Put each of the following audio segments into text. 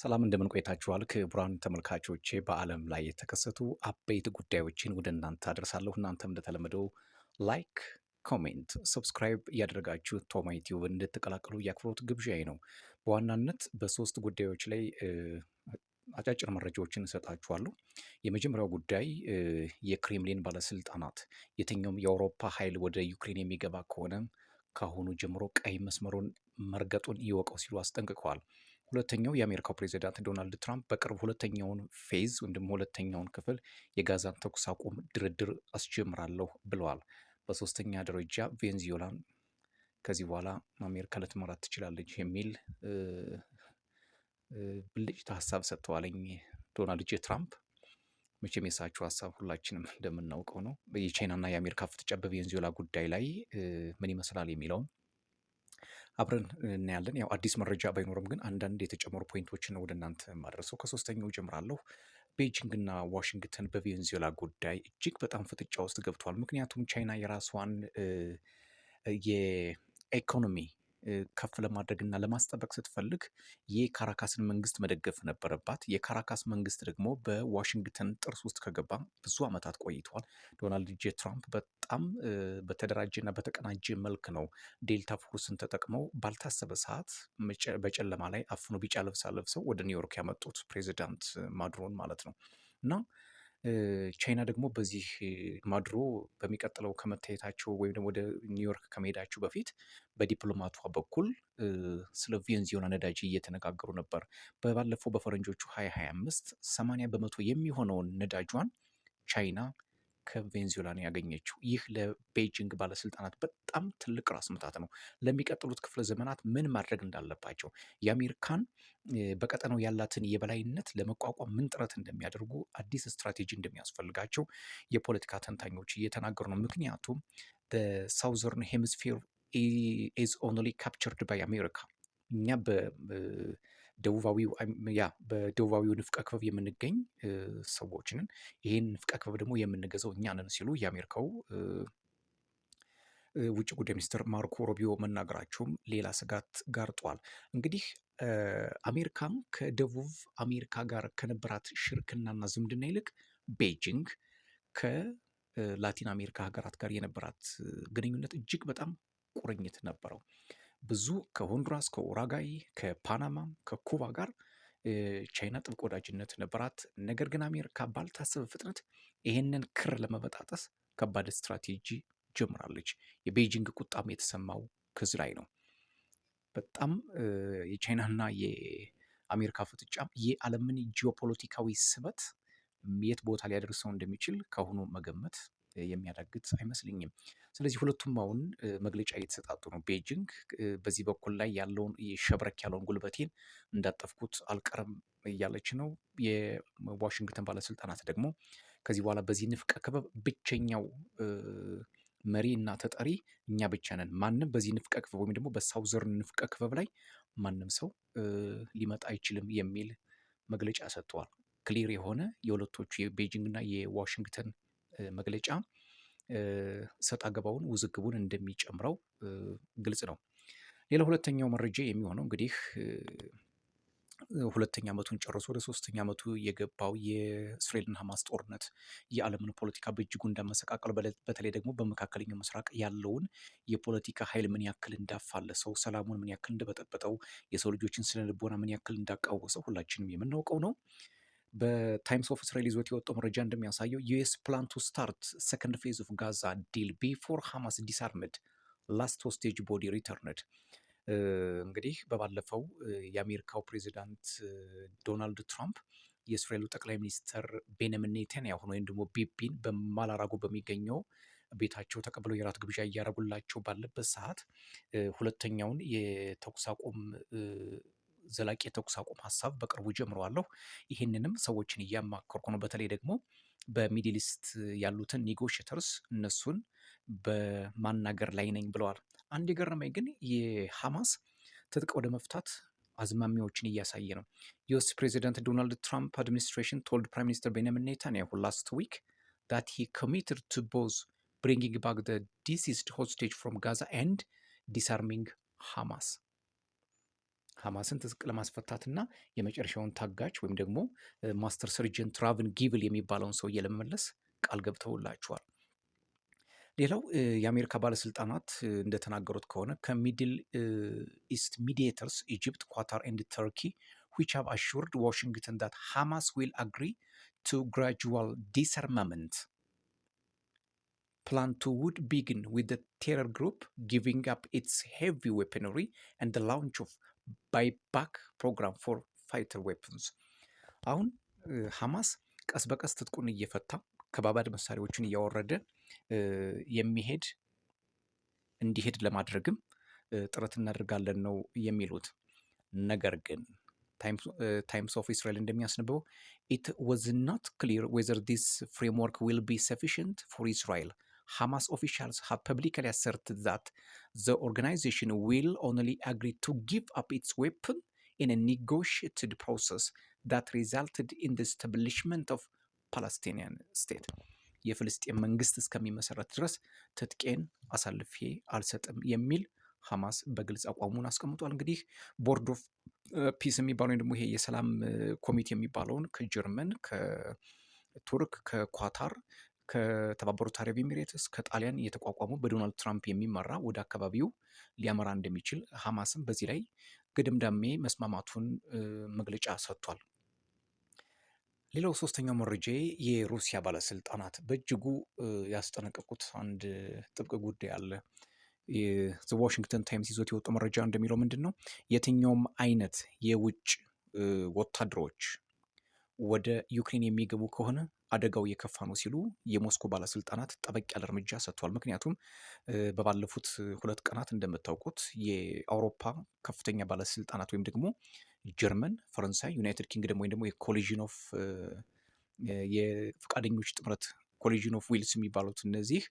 ሰላም እንደምን ቆይታችኋል? ክቡራን ተመልካቾቼ በዓለም ላይ የተከሰቱ አበይት ጉዳዮችን ወደ እናንተ አደርሳለሁ። እናንተም እንደተለመደው ላይክ፣ ኮሜንት፣ ሰብስክራይብ እያደረጋችሁ ቶማይ ቲዩብን እንድትቀላቀሉ የአክብሮት ግብዣዬ ነው። በዋናነት በሶስት ጉዳዮች ላይ አጫጭር መረጃዎችን እሰጣችኋለሁ። የመጀመሪያው ጉዳይ የክሬምሊን ባለስልጣናት የትኛውም የአውሮፓ ኃይል ወደ ዩክሬን የሚገባ ከሆነ ከአሁኑ ጀምሮ ቀይ መስመሩን መርገጡን ይወቀው ሲሉ አስጠንቅቀዋል። ሁለተኛው የአሜሪካው ፕሬዚዳንት ዶናልድ ትራምፕ በቅርብ ሁለተኛውን ፌዝ ወይም ደግሞ ሁለተኛውን ክፍል የጋዛን ተኩስ አቁም ድርድር አስጀምራለሁ ብለዋል። በሶስተኛ ደረጃ ቬንዙዌላን ከዚህ በኋላ አሜሪካ ልትመራት ትችላለች የሚል ብልጭታ ሀሳብ ሰጥተዋለኝ ዶናልድ ጄ ትራምፕ። መቼም የሳቸው ሀሳብ ሁላችንም እንደምናውቀው ነው። የቻይናና የአሜሪካ ፍጥጫ በቬንዙዌላ ጉዳይ ላይ ምን ይመስላል የሚለውን አብረን እናያለን። ያው አዲስ መረጃ ባይኖርም ግን አንዳንድ የተጨመሩ ፖይንቶችን ወደ እናንተ ማድረሰው። ከሶስተኛው ጀምራለሁ። ቤጂንግ እና ዋሽንግተን በቬንዙዌላ ጉዳይ እጅግ በጣም ፍጥጫ ውስጥ ገብተዋል። ምክንያቱም ቻይና የራሷን የኢኮኖሚ ከፍ ለማድረግ እና ለማስጠበቅ ስትፈልግ የካራካስን መንግስት መደገፍ ነበረባት። የካራካስ መንግስት ደግሞ በዋሽንግተን ጥርስ ውስጥ ከገባ ብዙ ዓመታት ቆይተዋል። ዶናልድ ጄ ትራምፕ በጣም በተደራጀና በተቀናጀ መልክ ነው ዴልታ ፎርስን ተጠቅመው ባልታሰበ ሰዓት በጨለማ ላይ አፍኖ ቢጫ ልብስ ለብሰው ወደ ኒውዮርክ ያመጡት ፕሬዚዳንት ማዱሮን ማለት ነው እና ቻይና ደግሞ በዚህ ማዱሮ በሚቀጥለው ከመታየታቸው ወይም ደግሞ ወደ ኒውዮርክ ከመሄዳቸው በፊት በዲፕሎማቷ በኩል ስለ ቬንዙዌላ ነዳጅ እየተነጋገሩ ነበር። ባለፈው በፈረንጆቹ 2025 80 በመቶ የሚሆነውን ነዳጇን ቻይና ከቬንዙዌላ ነው ያገኘችው። ይህ ለቤጂንግ ባለስልጣናት በጣም ትልቅ ራስ ምታት ነው። ለሚቀጥሉት ክፍለ ዘመናት ምን ማድረግ እንዳለባቸው የአሜሪካን በቀጠናው ያላትን የበላይነት ለመቋቋም ምን ጥረት እንደሚያደርጉ አዲስ ስትራቴጂ እንደሚያስፈልጋቸው የፖለቲካ ተንታኞች እየተናገሩ ነው። ምክንያቱም ሳውዘርን ሄmisፌር ኢዝ ኦንሊ ካፕቸርድ ባይ አሜሪካ እኛ በደቡባዊው ንፍቀ ክበብ የምንገኝ ሰዎችንን ይህን ንፍቀ ክበብ ደግሞ የምንገዛው እኛ ነን ሲሉ የአሜሪካው ውጭ ጉዳይ ሚኒስትር ማርኮ ሮቢዮ መናገራቸውም ሌላ ስጋት ጋርጧል። እንግዲህ አሜሪካም ከደቡብ አሜሪካ ጋር ከነበራት ሽርክናና ዝምድና ይልቅ ቤጂንግ ከላቲን አሜሪካ ሀገራት ጋር የነበራት ግንኙነት እጅግ በጣም ቁርኝት ነበረው። ብዙ ከሆንዱራስ፣ ከኡራጋይ፣ ከፓናማ፣ ከኩባ ጋር ቻይና ጥብቅ ወዳጅነት ነበራት። ነገር ግን አሜሪካ ባልታሰበ ፍጥነት ይሄንን ክር ለመበጣጠስ ከባድ ስትራቴጂ ጀምራለች። የቤጂንግ ቁጣም የተሰማው ከዚህ ላይ ነው። በጣም የቻይናና የአሜሪካ ፍጥጫ የዓለምን ጂኦፖለቲካዊ ስበት የት ቦታ ሊያደርሰው እንደሚችል ከአሁኑ መገመት የሚያዳግት አይመስልኝም። ስለዚህ ሁለቱም አሁን መግለጫ እየተሰጣጡ ነው። ቤጂንግ በዚህ በኩል ላይ ያለውን ሸብረክ ያለውን ጉልበቴን እንዳጠፍኩት አልቀርም እያለች ነው። የዋሽንግተን ባለስልጣናት ደግሞ ከዚህ በኋላ በዚህ ንፍቀ ክበብ ብቸኛው መሪ እና ተጠሪ እኛ ብቻ ነን፣ ማንም በዚህ ንፍቀ ክበብ ወይም ደግሞ በሳውዘርን ንፍቀ ክበብ ላይ ማንም ሰው ሊመጣ አይችልም የሚል መግለጫ ሰጥተዋል። ክሊር የሆነ የሁለቶቹ የቤጂንግ እና የዋሽንግተን መግለጫ ሰጣ ገባውን ውዝግቡን እንደሚጨምረው ግልጽ ነው። ሌላ ሁለተኛው መረጃ የሚሆነው እንግዲህ ሁለተኛ ዓመቱን ጨርሶ ወደ ሶስተኛ ዓመቱ የገባው የእስራኤልና ሐማስ ጦርነት የዓለምን ፖለቲካ በእጅጉ እንዳመሰቃቀሉ በተለይ ደግሞ በመካከለኛው ምስራቅ ያለውን የፖለቲካ ኃይል ምን ያክል እንዳፋለሰው፣ ሰላሙን ምን ያክል እንደበጠበጠው፣ የሰው ልጆችን ስነ ልቦና ምን ያክል እንዳቃወሰው ሁላችንም የምናውቀው ነው። በታይምስ ኦፍ እስራኤል ይዞት የወጣው መረጃ እንደሚያሳየው ዩኤስ ፕላን ቱ ስታርት ሰከንድ ፌዝ ኦፍ ጋዛ ዲል ቢፎር ሐማስ ዲስአርምድ ላስት ሆስቴጅ ቦዲ ሪተርንድ። እንግዲህ በባለፈው የአሜሪካው ፕሬዚዳንት ዶናልድ ትራምፕ የእስራኤሉ ጠቅላይ ሚኒስትር ቤንያሚን ኔታንያሁ ወይም ደግሞ ቢቢን በማላራጎ በሚገኘው ቤታቸው ተቀብለው የራት ግብዣ እያደረጉላቸው ባለበት ሰዓት ሁለተኛውን የተኩስ አቁም ዘላቂ የተኩስ አቁም ሀሳብ በቅርቡ ጀምረዋለሁ። ይህንንም ሰዎችን እያማከርኩ ነው። በተለይ ደግሞ በሚድል ኢስት ያሉትን ኔጎሽተርስ እነሱን በማናገር ላይ ነኝ ብለዋል። አንድ የገረመኝ ግን የሐማስ ትጥቅ ወደ መፍታት አዝማሚያዎችን እያሳየ ነው። ዩኤስ ፕሬዚዳንት ዶናልድ ትራምፕ አድሚኒስትሬሽን ቶልድ ፕራይም ሚኒስትር ቤንያሚን ኔታንያሁ ላስት ዊክ that he committed to both bringing back the deceased hostage from Gaza and disarming Hamas. ሐማስን ትጥቅ ለማስፈታትና የመጨረሻውን ታጋች ወይም ደግሞ ማስተር ሰርጀንት ራቭን ጊቭል የሚባለውን ሰውዬ ለመመለስ ቃል ገብተውላቸዋል። ሌላው የአሜሪካ ባለስልጣናት እንደተናገሩት ከሆነ ከሚድል ኢስት ሚዲዬተርስ ኢጅፕት፣ ኳታር ኤንድ ተርኪ which have assured Washington that Hamas will agree to gradual disarmament plan to would begin with the terror group giving up its heavy weaponry and the launch of buyback program for fighter weapons. አሁን ሐማስ ቀስ በቀስ ትጥቁን እየፈታ ከባባድ መሳሪያዎችን እያወረደ የሚሄድ እንዲሄድ ለማድረግም ጥረት እናደርጋለን ነው የሚሉት። ነገር ግን ታይምስ ኦፍ እስራኤል እንደሚያስነበው it was not clear whether this framework will be sufficient for Israel. Hamas officials have publicly asserted that the organization will only agree to give up its weapon in a negotiated process that resulted in the establishment of Palestinian state. የፍልስጤም መንግስት እስከሚመሰረት ድረስ ትጥቄን አሳልፌ አልሰጥም የሚል ሐማስ በግልጽ አቋሙን አስቀምጧል። እንግዲህ ቦርድ ኦፍ ፒስ የሚባለው ወይም ደግሞ ይሄ የሰላም ኮሚቴ የሚባለውን ከጀርመን፣ ከቱርክ፣ ከኳታር፣ ከተባበሩት አረብ ኤሚሬትስ፣ ከጣሊያን የተቋቋሙ በዶናልድ ትራምፕ የሚመራ ወደ አካባቢው ሊያመራ እንደሚችል ሐማስም በዚህ ላይ ግድምዳሜ መስማማቱን መግለጫ ሰጥቷል። ሌላው ሶስተኛው መረጃ የሩሲያ ባለስልጣናት በእጅጉ ያስጠነቀቁት አንድ ጥብቅ ጉዳይ አለ። ዋሽንግተን ታይምስ ይዞት የወጣው መረጃ እንደሚለው ምንድን ነው የትኛውም አይነት የውጭ ወታደሮች ወደ ዩክሬን የሚገቡ ከሆነ አደጋው የከፋ ነው ሲሉ የሞስኮ ባለስልጣናት ጠበቅ ያለ እርምጃ ሰጥተዋል። ምክንያቱም በባለፉት 2 ቀናት እንደምታውቁት የአውሮፓ ከፍተኛ ባለስልጣናት ወይም ደግሞ ጀርመን፣ ፈረንሳይ፣ ዩናይትድ ኪንግደም ወይም ደግሞ የኮሊዥን ኦፍ የፈቃደኞች ጥምረት ኮሊዥን ኦፍ ዊልስ የሚባሉት እነዚህ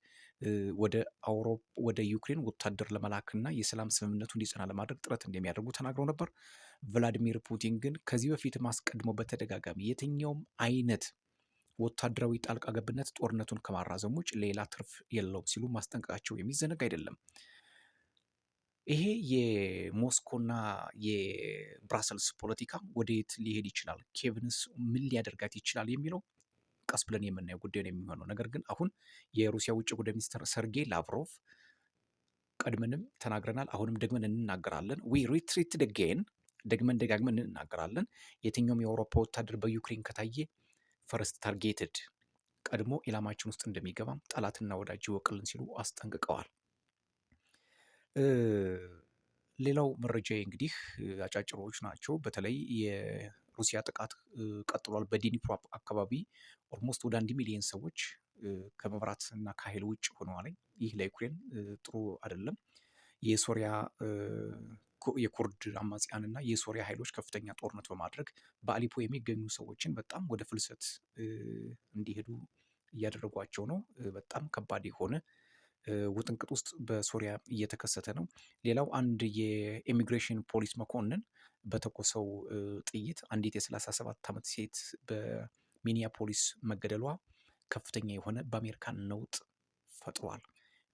ወደ ዩክሬን ወታደር ለመላክና የሰላም ስምምነቱ እንዲጸና ለማድረግ ጥረት እንደሚያደርጉ ተናግረው ነበር። ቭላዲሚር ፑቲን ግን ከዚህ በፊት አስቀድሞ በተደጋጋሚ የትኛውም አይነት ወታደራዊ ጣልቃ ገብነት ጦርነቱን ከማራዘም ውጭ ሌላ ትርፍ የለውም ሲሉ ማስጠንቀቃቸው የሚዘነጋ አይደለም። ይሄ የሞስኮና የብራሰልስ ፖለቲካ ወደየት ሊሄድ ይችላል፣ ኬቭንስ ምን ሊያደርጋት ይችላል የሚለው ቀስ ብለን የምናየው ጉዳይ ነው የሚሆነው። ነገር ግን አሁን የሩሲያ ውጭ ጉዳይ ሚኒስትር ሰርጌይ ላቭሮቭ ቀድመንም ተናግረናል፣ አሁንም ደግመን እንናገራለን፣ ዊ ሪትሪትድ አጌን ደግመን ደጋግመን እንናገራለን፣ የትኛውም የአውሮፓ ወታደር በዩክሬን ከታየ ፈርስት ታርጌትድ ቀድሞ ኢላማችን ውስጥ እንደሚገባም ጠላትና ወዳጅ ይወቅልን ሲሉ አስጠንቅቀዋል። ሌላው መረጃ እንግዲህ አጫጭሮች ናቸው። በተለይ የሩሲያ ጥቃት ቀጥሏል። በዲኒፕሮ አካባቢ ኦልሞስት ወደ 1 ሚሊዮን ሰዎች ከመብራት እና ከኃይል ውጭ ሆነዋል። ይህ ለዩክሬን ጥሩ አይደለም። የሶሪያ የኩርድ አማጽያን እና የሶሪያ ኃይሎች ከፍተኛ ጦርነት በማድረግ በአሊፖ የሚገኙ ሰዎችን በጣም ወደ ፍልሰት እንዲሄዱ እያደረጓቸው ነው። በጣም ከባድ የሆነ ውጥንቅጥ ውስጥ በሶሪያ እየተከሰተ ነው። ሌላው አንድ የኢሚግሬሽን ፖሊስ መኮንን በተኮሰው ጥይት አንዲት የ37 ዓመት ሴት በሚኒያፖሊስ መገደሏ ከፍተኛ የሆነ በአሜሪካን ነውጥ ፈጥሯል።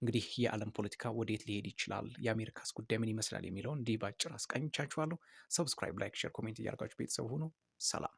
እንግዲህ የዓለም ፖለቲካ ወዴት ሊሄድ ይችላል፣ የአሜሪካስ ጉዳይ ምን ይመስላል የሚለውን እንዲህ ባጭር አስቃኝቻችኋለሁ። ሰብስክራይብ፣ ላይክ፣ ሼር፣ ኮሜንት እያደርጋችሁ ቤተሰብ ሁኑ። ሰላም።